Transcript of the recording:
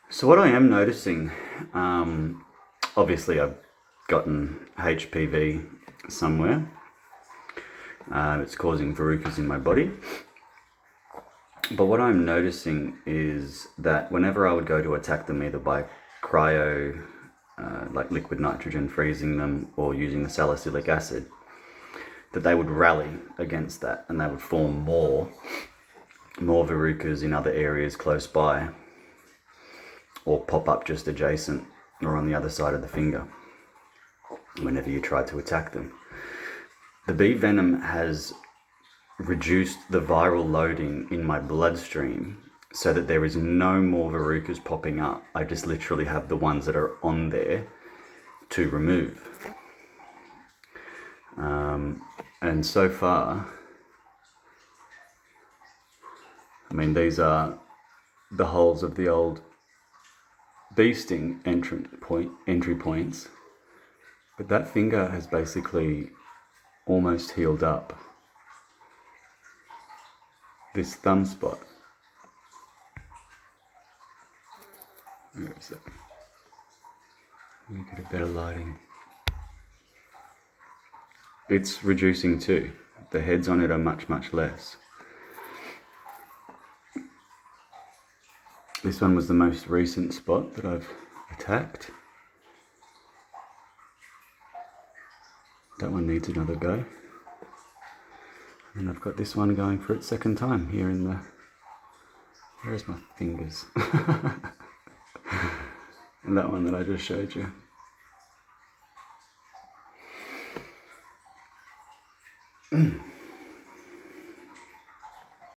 So what I am noticing, obviously I've gotten HPV somewhere. It's causing verrucas in my body. But what I'm noticing is that whenever I would go to attack them, either by cryo, like liquid nitrogen, freezing them, or using the salicylic acid, that they would rally against that and they would form more verrucas in other areas close by, or pop up just adjacent or on the other side of the finger whenever you try to attack them. The bee venom has reduced the viral loading in my bloodstream so that there is no more verrucas popping up. I just literally have the ones that are on there to remove. And so far, I mean, these are the holes of the old bee sting entry points, but that finger has basically almost healed up. This thumb spot, where is it? Let me get a better lighting. It's reducing too. The heads on it are much, much less. This one was the most recent spot that I've attacked. That one needs another go. And I've got this one going for its second time here in the... Where's my fingers? And that one that I just showed you.